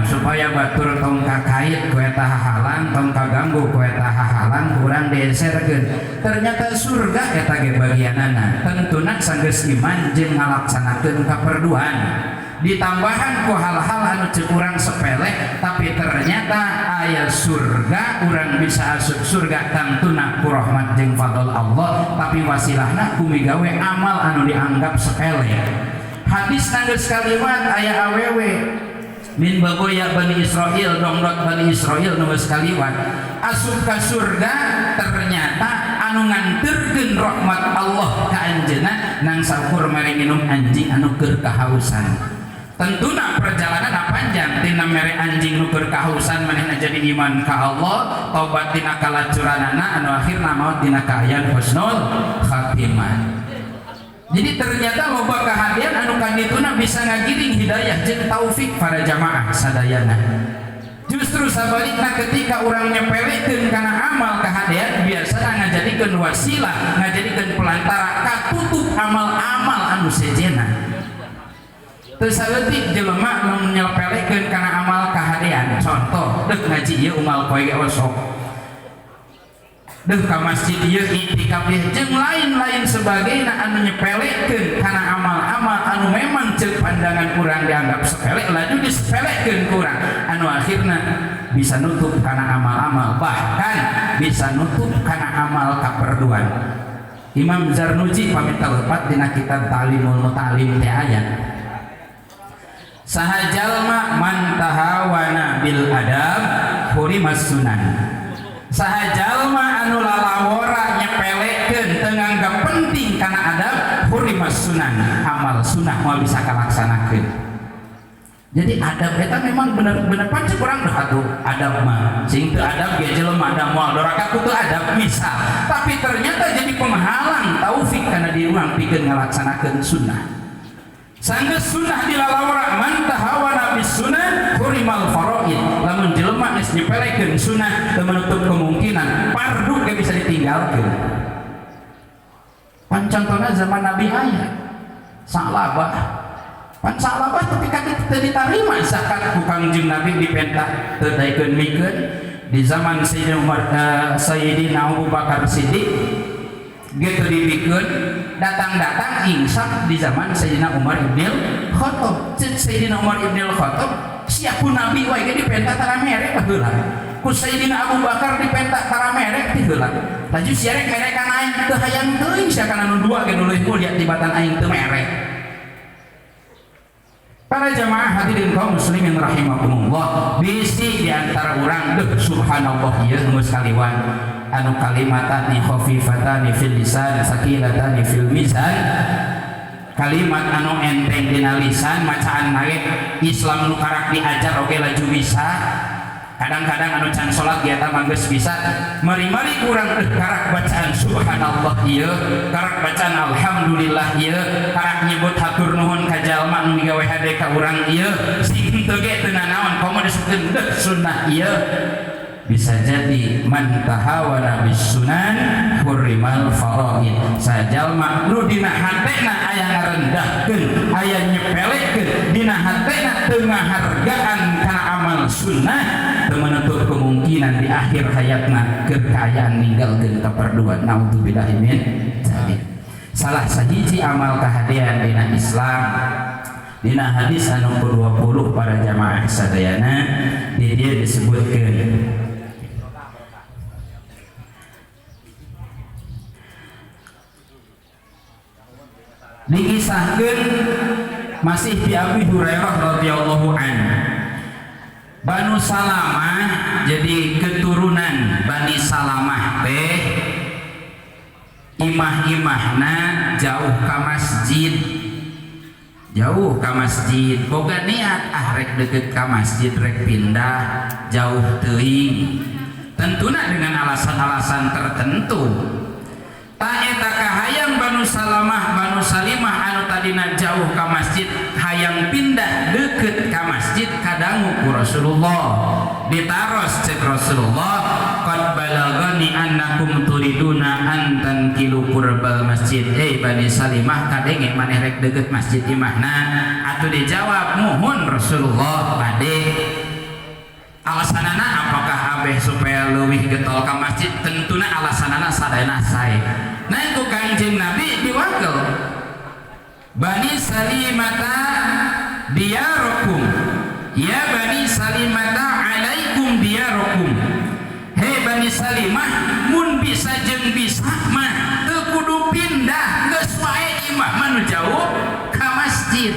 supaya batur tong kakait ku eta hahalang, tong kaganggu ku eta hahalang, kurang dieserkeun. Ternyata surga eta ge bagianana. Tentuna sanggeus iman jeung ngalaksanakeun kaperduan. Ditambahan ku hal-hal anu ceuk urang sepele, tapi ternyata aya surga, urang bisa asup surga tantuna ku rahmat jeung fadl Allah, tapi wasilahna ku migawe amal anu dianggap sepele. Hadis nanggeus kaliwat aya awewe min bagoya Bani Israil, dongdot Bani Israil nanggeus kaliwat asup ka surga, ternyata anu nganterkeun rahmat Allah ka anjeunna nang sakur mere minum anjing anu keur kahausan. Tentuna perjalanan panjang tina mere anjing nu keur kahausan manehna jadi iman ka Allah, tobat tina kalacuranana anu akhirna maot dina kaayan husnul khatimah. Jadi ternyata loba kahadian anu kadituna bisa ngagiring hidayah jeung taufik para jamaah sadayana. Justru sabalikna ketika urang nyepelekeun kana amal kahadian biasana ngajadikeun wasilah, ngajadikeun pelantara katutup amal-amal anu sejenna. Terus saeutik jelema nu nyepelekeun kana amal kahadean, contoh deuk ngaji ieu unggal poe ge osok, deuk ka masjid ieu iktikaf jeung lain-lain sebagainya anu nyepelekeun kana amal-amal anu memang ceuk pandangan urang dianggap sepele, laju disepelekeun ku urang anu akhirna bisa nutup kana amal-amal, bahkan bisa nutup kana amal kaperduan. Imam Zarnuji pamit lepat dina kitab Ta'limul Muta'allim teh aya saha jalma man tahawana bil adab hurimas sunan. Saha jalma anu lalawora nyepelekeun teu nganggap penting kana adab hurimas sunan, amal sunnah moal bisa kalaksanakeun. Jadi adab eta memang bener-bener pancet urang dah atuh adab mah sing teu adab ge jelema da moal doraka kudu adab misal, tapi ternyata jadi penghalang taufik kana diri urang pikeun ngalaksanakeun sunnah. Sanggeus sunnah dilalawara man tahawana bis sunnah hurimal faraid. Lamun jelema geus nyepelekeun sunnah teu menutup kemungkinan fardu ge bisa ditinggalkeun. Pan contohna zaman Nabi aya salabah. Pan salabah tapi kaki teu ditarima zakat ku Kangjeng Nabi dipenta teu daekeun mikeun. Di zaman Sayyidina Abu Bakar Siddiq gitu dipikeun datang-datang insaf di zaman Sayyidina Umar Ibnul Khattab. Sayyidina Umar Ibnul Khattab siapun Nabi wae ge dipenta tara merek heula. Ku Sayyidina Abu Bakar dipenta tara merek ti heula. Laju siarek merek kana aing teu hayang teuing sia kana nu dua ge nu leuwih mulia tibatan aing teu merek. Para jamaah hadirin kaum muslimin rahimakumullah, bisi di antara urang deuh subhanallah ieu geus kaliwan anu kalimatani khafifatani fil lisan sakilatani fil mizan, kalimat anu enteng dina lisan macaan nae Islam nu karak diajar oge laju bisa. Kadang-kadang anu can salat ge eta mah geus bisa, mari-mari urang karak bacaan subhanallah ieu, karak bacaan alhamdulillah ieu, karak nyebut hatur nuhun ka jalma anu digawe hade ka urang ieu, sing teu ge teu nanaon komo disebutkeun sunnah ieu. Bisa jadi man tahawana bis sunan hurrimal faraid. Sajalma nu dina hatena aya ngarendahkeun, aya nyepelekeun, dina hatena teu ngahargaan kana amal sunnah, teu menutup kemungkinan di akhir hayatna kekayaan ninggalkeun kaperduan. Naudzubillahi min dzalik. Salah sahiji amal kahadean dina Islam dina hadis anu ke-20 para jamaah sadayana di dieu disebutkeun dikisahkeun masih di Abi Hurairah radhiyallahu anhu. Banu Salamah jadi keturunan Bani Salamah teh imah-imahna jauh ka masjid, jauh ka masjid, boga niat rek deket ka masjid rek pindah jauh teuing, tentuna dengan alasan-alasan tertentu. Ta eta kahayang Banu Salamah Banu Salimah anu tadina jauh ka masjid hayang pindah deket ka masjid kadangu ku Rasulullah, ditaros cek Rasulullah, qad balagani annakum turiduna an tankilu qurbal masjid. Bani Salimah kadenge maneh rek deket masjid imahna. Atuh dijawab muhun Rasulullah bade. jadwal ke masjid tentuna alasanana sadayana sae. Nah ku Kangjeng Nabi diwakil Bani Salimata diyarokum, ya Bani Salimata alaikum diyarokum. Hei Bani Salimah, mun bisa jeung bisa mah teu kudu pindah, geus wae imah manu jauh ka masjid.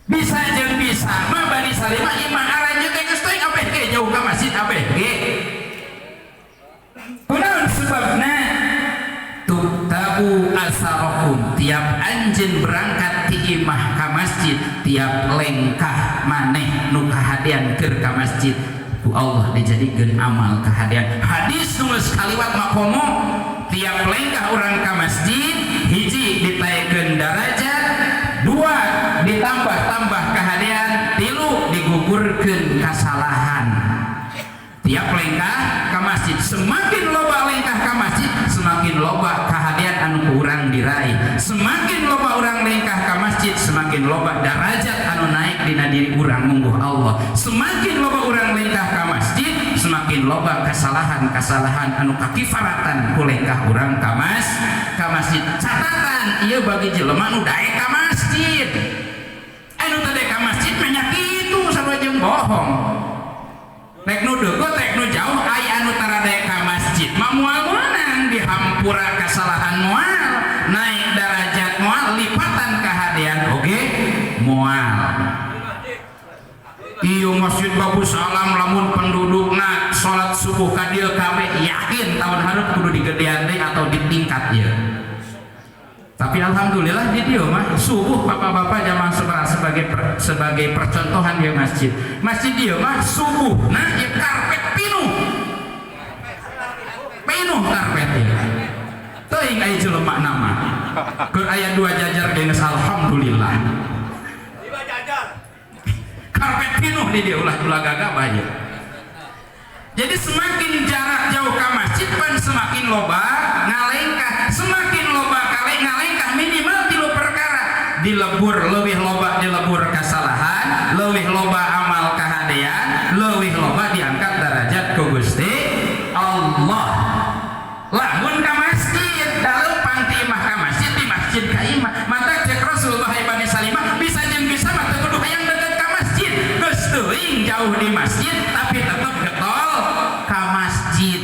Bisa jeung bisa mah Bani Salimah imah aranje teh geus teuing abeh ge jauh ka masjid abeh ge. Kunaon sebabna? Tuktabu asarakum, tiap anjeun berangkat ti imah ka masjid, tiap lengkah maneh nu kahadian keur ka masjid ku Allah dijadikeun amal kahadian. Hadis nu geus kaliwat makomo, tiap lengkah urang ka masjid hiji ditaekeun darajat, dua ditambah-tambah kahadian, tilu digugurkeun kasalahan. Tiap lengkah ka masjid, semakin loba lengkah ka masjid semakin loba kahadian anu urang diraih, semakin loba urang lengkah ka masjid semakin loba derajat anu naik dina diri urang mungguh Allah, semakin loba urang lengkah ka masjid semakin loba kesalahan-kesalahan anu kakifaratan ku lengkah urang ka masjid. Catatan ieu bagi jelema nu daek ka masjid, anu teu daek ka masjid mah kitu sarua jeung bohong. Nek nu deukeut tek nu jauh aya anu tara daek ka masjid mah moal meunang dihampura kesalahan moal, naik derajat moal, lipatan kahadian oge moal. Ieu masjid bagus alam lamun pendudukna salat subuh ka dieu kabeh yakin tahun hareup kudu digedean deui atau ditingkat ieu. Tapi alhamdulillah di dieu mah subuh bapak-bapak jamaah sebagai percontohan di masjid. Masjid dieu mah subuh nah ieu karpet pinuh karpet ieu. Teuing aya jelema nama. Keur aya 2 jajar geus alhamdulillah. 5 jajar. Karpet pinuh di dieu ulah gagah ieu. Jadi semakin jarak jauh ka masjid pan semakin loba ngalengkah, semakin loba ngalengkah minimal 3 perkara dilebur leuwih